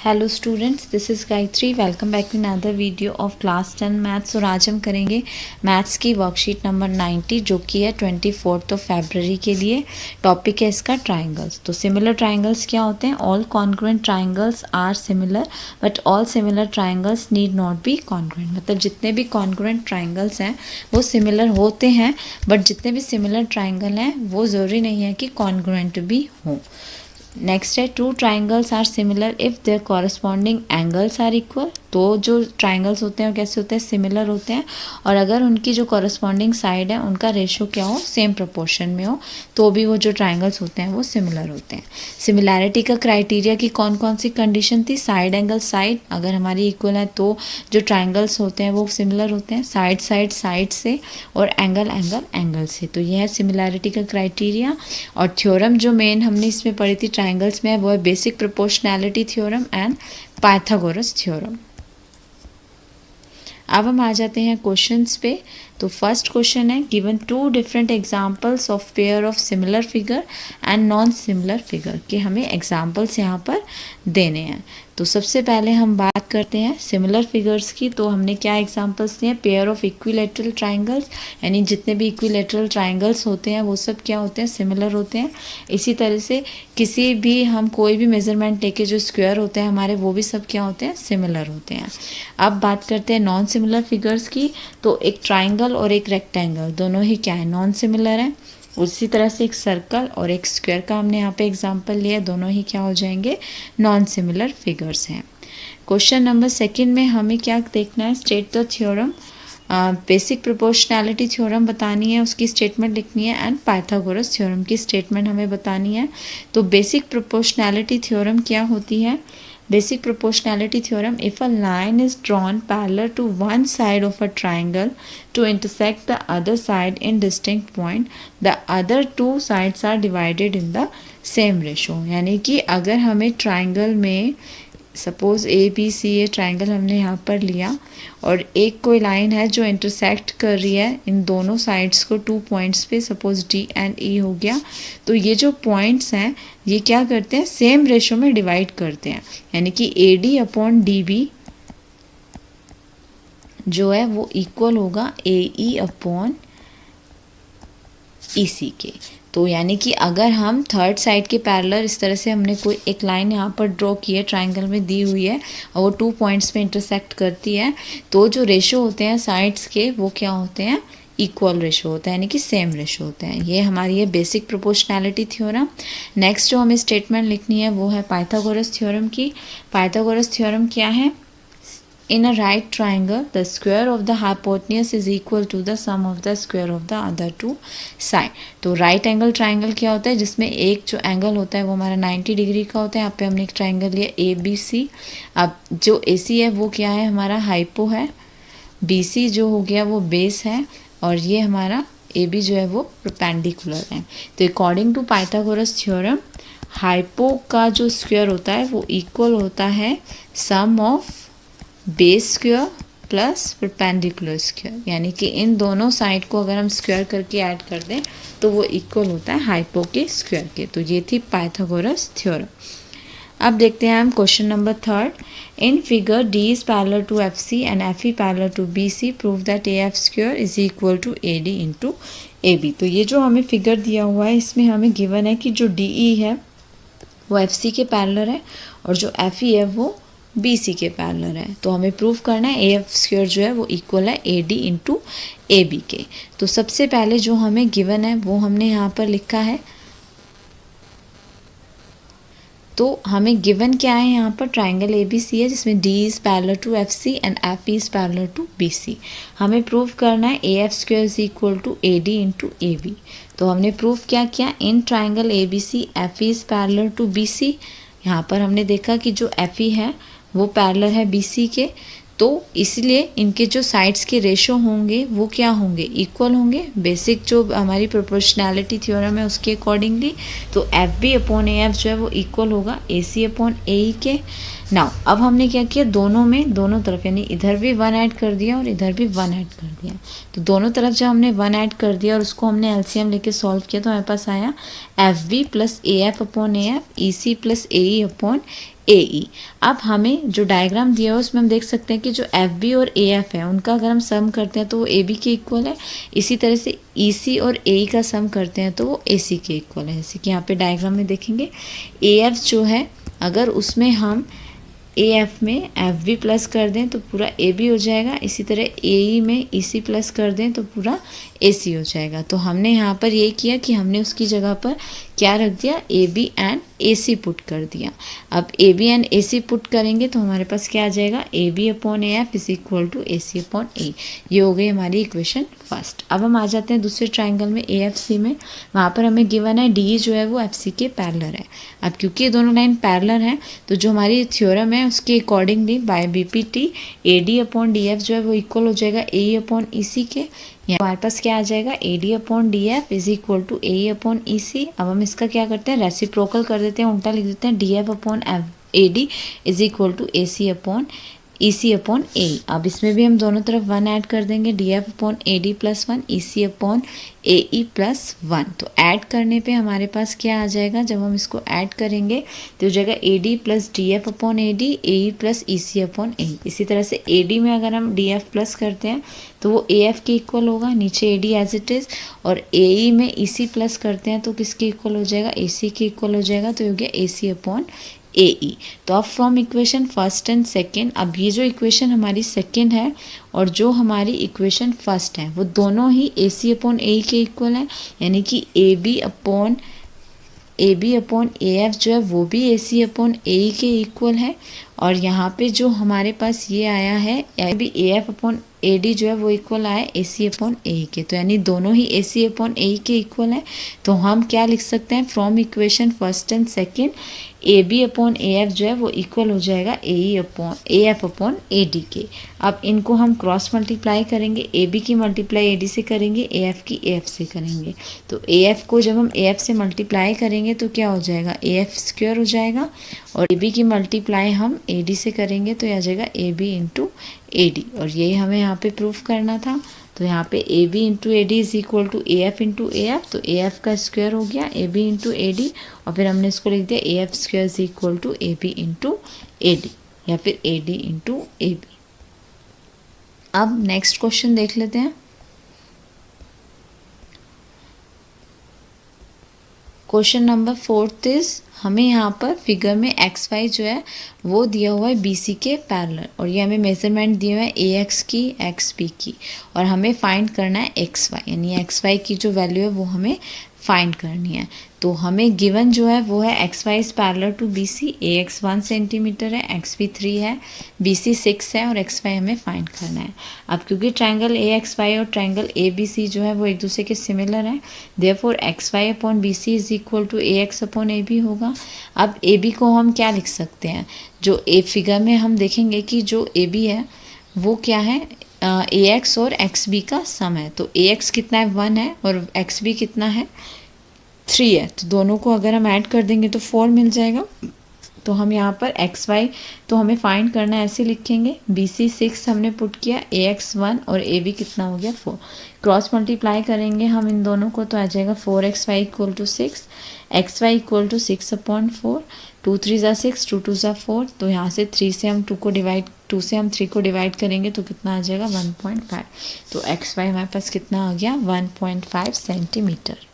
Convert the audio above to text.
Hello students, this is Gayatri. Welcome back to another video of class 10 maths. और आज हम करेंगे मैथ्स की वर्कशीट नंबर 90 जो कि है 24 फरवरी के लिए। टॉपिक है इसका ट्राइंगल्स। तो सिमिलर ट्राइंगल्स क्या होते हैं? All congruent triangles are similar but all similar triangles need not be congruent. मतलब जितने भी कॉन्ग्रुएंट ट्राइंगल्स हैं वो सिमिलर होते हैं, बट जितने भी सिमिलर ट्राइंगल हैं वो ज़रूरी नहीं है कि कॉन्ग्रुएंट भी हों। नेक्स्ट है two triangles are similar if their corresponding angles are equal. तो जो ट्राइंगल्स होते हैं वो कैसे होते हैं? सिमिलर होते हैं, और अगर उनकी जो कॉरस्पॉन्डिंग साइड है उनका रेशो क्या हो? सेम प्रोपोर्शन में हो, तो भी वो जो ट्राइंगल्स होते हैं वो सिमिलर होते हैं। सिमिलैरिटी का क्राइटेरिया की कौन कौन सी कंडीशन थी? साइड एंगल साइड अगर हमारी इक्वल है तो जो ट्राइंगल्स होते हैं वो सिमिलर होते हैं, साइड साइड से, और एंगल एंगल से। तो यह है सिमिलैरिटी का क्राइटेरिया। और थ्योरम जो मेन हमने इसमें पढ़ी थी ट्राइंगल्स में वो है basic proportionality theorem and Pythagoras theorem. अब हम आ जाते हैं क्वेश्चंस पे। तो फर्स्ट क्वेश्चन है given two different examples of pair of similar figure and non similar figure के हमें एग्जांपल्स यहाँ पर देने हैं। तो सबसे पहले हम बात करते हैं सिमिलर फिगर्स की। तो हमने क्या एग्जांपल्स दिए? पेयर ऑफ इक्विलेटरल ट्राइंगल्स, यानी जितने भी इक्विलेटरल ट्राइंगल्स होते हैं वो सब क्या होते हैं? सिमिलर होते हैं। इसी तरह से किसी भी हम कोई भी मेजरमेंट लेके जो स्क्वायर होते हैं हमारे वो भी सब क्या होते हैं? सिमिलर होते हैं। अब बात करते हैं नॉन सिमिलर फिगर्स की। तो एक ट्राइंगल और एक रेक्टेंगल दोनों ही क्या है? नॉन सिमिलर है। उसी तरह से एक सर्कल और एक स्क्वायर का हमने यहाँ पे एग्जांपल लिया, दोनों ही क्या हो जाएंगे? नॉन सिमिलर फिगर्स हैं। क्वेश्चन नंबर सेकंड में हमें क्या देखना है? State the theorem. Basic proportionality theorem बतानी है, उसकी स्टेटमेंट लिखनी है, एंड पाइथागोरस थ्योरम की स्टेटमेंट हमें बतानी है। तो बेसिक प्रोपोर्शनैलिटी थ्योरम क्या होती है? Basic proportionality theorem, if a line is drawn parallel to one side of a triangle to intersect the other side in distinct point, the other two sides are divided in the same ratio। यानी कि अगर हमें triangle में suppose A B C a triangle हमने यहाँ पर लिया और एक कोई लाइन है जो इंटरसेक्ट कर रही है इन दोनों साइड्स को 2 पॉइंट्स पे, सपोज डी एंड ई हो गया। तो ये जो पॉइंट्स हैं ये क्या करते हैं? सेम रेशो में डिवाइड करते हैं, यानी कि A D upon D B जो है वो इक्वल होगा ए ई अपॉन ई सी के। तो यानी कि अगर हम थर्ड साइड के पैरेलल इस तरह से हमने कोई एक लाइन यहाँ पर ड्रॉ की है, ट्राइंगल में दी हुई है, और वो 2 पॉइंट्स पे इंटरसेक्ट करती है, तो जो रेशो होते हैं साइड्स के वो क्या होते हैं? इक्वल रेशो होता है, यानी कि सेम रेशो होते हैं। ये हमारी है बेसिक प्रोपोर्शनैलिटी थ्योरम। नेक्स्ट जो हमें स्टेटमेंट लिखनी है वो है पाइथागोरस थ्योरम की। पाइथागोरस थ्योरम क्या है? In a right triangle, the square of the hypotenuse is equal to the sum of the square of the other two side। तो राइट एंगल ट्राइंगल क्या होता है? जिसमें एक जो एंगल होता है वो हमारा 90 डिग्री का होता है। यहाँ पे हमने एक ट्राइंगल लिया ए बी सी। अब जो ए सी है वो क्या है? हमारा हाइपो है। बी सी जो हो गया वो बेस है, और ये हमारा ए बी जो है वो परपेंडिकुलर है। तो according to Pythagoras theorem hypo का जो स्क्वायर होता है वो इक्वल होता है sum of base square plus perpendicular square, यानी कि इन दोनों साइड को अगर हम स्क्वायर करके ऐड कर दें तो वो इक्वल होता है हाइपो के स्क्वायर के। तो ये थी पाइथागोरस थ्योरम। अब देखते हैं हम question number third. In figure D is parallel to F C and F E parallel to B C, prove that A F square is equal to A D into A B. तो ये जो हमें figure दिया हुआ है इसमें हमें given है कि जो डी ई है वो एफ सी के पैरेलल है और जो एफ ई है वो बी सी के पैरेलल है। तो हमें प्रूव करना है ए एफ स्क्वायर जो है वो इक्वल है A D into A B के। तो सबसे पहले जो हमें गिवन है वो हमने यहाँ पर लिखा है। तो हमें गिवन क्या है? यहाँ पर ट्राइंगल ए बी सी है जिसमें D is parallel to F C and F E is parallel to B C. हमें प्रूव करना है A F square is equal to A D into A B. तो हमने प्रूव क्या किया? In triangle A B C F E is parallel to B C. यहाँ पर हमने देखा कि जो एफ ई है वो पैरेलल है बी सी के, तो इसलिए इनके जो साइड्स के रेशो होंगे वो क्या होंगे? इक्वल होंगे। बेसिक जो हमारी प्रोपोर्शनैलिटी थ्योरम है उसके अकॉर्डिंगली तो F B upon A F जो है वो इक्वल होगा ए सी अपॉन ए ई के। नाउ अब हमने क्या किया? दोनों में दोनों तरफ यानी इधर भी 1 ऐड कर दिया और इधर भी 1 ऐड कर दिया। तो दोनों तरफ जब हमने 1 ऐड कर दिया और उसको हमने एलसीएम लेके सॉल्व किया तो हमारे पास आया F B plus A F upon A F, E C plus A E upon AE। अब हमें जो डायग्राम दिया है उसमें हम देख सकते हैं कि जो FB और AF है उनका अगर हम सम करते हैं तो वो AB के इक्वल है। इसी तरह से EC और AE का सम करते हैं तो वो AC के इक्वल है। जैसे कि यहाँ पे डायग्राम में देखेंगे AF जो है अगर उसमें हम AF में FB प्लस कर दें तो पूरा AB हो जाएगा। इसी तरह AE में EC प्लस कर दें तो पूरा AC हो जाएगा। तो हमने यहाँ पर ये किया कि हमने उसकी जगह पर क्या रख दिया, AB एंड AC पुट कर दिया। अब AB एंड AC पुट करेंगे तो हमारे पास क्या आ जाएगा, AB upon AF is equal to AC upon A। ये हो गई हमारी इक्वेशन फर्स्ट। अब हम आ जाते हैं दूसरे ट्राइंगल में AFC में। वहाँ पर हमें गिवन है DE जो है वो FC के पैरेलल है। अब क्योंकि ये दोनों लाइन पैरेलल हैं तो जो हमारी थ्योरम है उसके accordingly by BPT AD upon DF जो है वो इक्वल हो जाएगा AE अपॉन EC के। हमारे पास क्या आ जाएगा, AD upon DF is equal to AE upon EC। अब हम इसका क्या करते हैं, रेसिप्रोकल कर देते हैं, उल्टा लिख देते हैं DF upon AD is equal to AC upon EC upon AE। अब इसमें भी हम दोनों तरफ 1 ऐड कर देंगे, DF upon AD plus 1 EC upon AE plus 1। तो ऐड करने पे हमारे पास क्या आ जाएगा, जब हम इसको ऐड करेंगे तो हो जाएगा AD plus DF upon AD AE plus EC upon AE। इसी तरह से AD में अगर हम DF प्लस करते हैं तो वो AF के इक्वल होगा, नीचे AD एज इट इज़। और AE में EC प्लस करते हैं तो किसके इक्वल हो जाएगा, AC के इक्वल हो जाएगा। तो हो गया AC अपॉन AE। तो अब from equation first and second, अब ये जो इक्वेशन हमारी सेकेंड है और जो हमारी इक्वेशन फर्स्ट है वो दोनों ही AC अपॉन AE के इक्वल है। यानी कि AB अपॉन AF जो है वो भी AC अपॉन AE के इक्वल है। और यहाँ पे जो हमारे पास ये आया है AF अपॉन AD जो है वो इक्वल आया AC अपॉन AE के। तो यानी दोनों ही AC अपॉन AE के इक्वल है। तो हम क्या लिख सकते हैं, from equation first and second AB upon AF जो है वो इक्वल हो जाएगा AF अपॉन AD के। अब इनको हम क्रॉस मल्टीप्लाई करेंगे, AB की मल्टीप्लाई AD से करेंगे, AF की AF से करेंगे। तो AF को जब हम AF से मल्टीप्लाई करेंगे तो क्या हो जाएगा, AF स्क्वायर हो जाएगा। और AB की मल्टीप्लाई हम AD से करेंगे तो यह आ जाएगा AB इंटू AD। और यही हमें यहाँ पे प्रूफ करना था। तो यहाँ पे AB into AD is equal to AF into AF। तो AF का स्क्वायर हो गया AB इंटू AD और फिर हमने इसको लिख दिया AF square is equal to AB into AD या फिर AD इंटू AB। अब नेक्स्ट क्वेश्चन देख लेते हैं। क्वेश्चन नंबर 4 इज, हमें यहाँ पर फिगर में XY जो है वो दिया हुआ है BC के पैरेलल और ये हमें मेजरमेंट दिए हुए हैं AX की XB की और हमें फाइंड करना है XY, यानी XY की जो वैल्यू है वो हमें फाइंड करनी है। तो हमें गिवन जो है वो है XY is parallel to BC, AX 1 centimetre है, XB 3 है, BC 6 है और XY हमें फाइंड करना है। अब क्योंकि ट्रायंगल AXY और ट्रायंगल ABC जो है वो एक दूसरे के सिमिलर हैं, therefore XY upon BC is equal to AX upon AB होगा। अब AB को हम क्या लिख सकते हैं, जो ए फिगर में हम देखेंगे कि जो AB है वो क्या है, AX और XB का सम है। तो AX कितना है 1 है और XB कितना है 3 है। तो दोनों को अगर हम ऐड कर देंगे तो 4 मिल जाएगा। तो हम यहाँ पर XY तो हमें फाइंड करना है, ऐसे लिखेंगे BC 6 हमने पुट किया, AX 1 और AB कितना हो गया 4। क्रॉस मल्टीप्लाई करेंगे हम इन दोनों को तो आ जाएगा 4XY equal to 6, XY equal to 6 upon 4, 2 3 ज़ा 6, 2 2 ज़ा 4। तो यहाँ से 2 से हम 3 को डिवाइड करेंगे तो कितना आ जाएगा 1.5। तो XY हमारे पास कितना आ गया 1.5 सेंटीमीटर।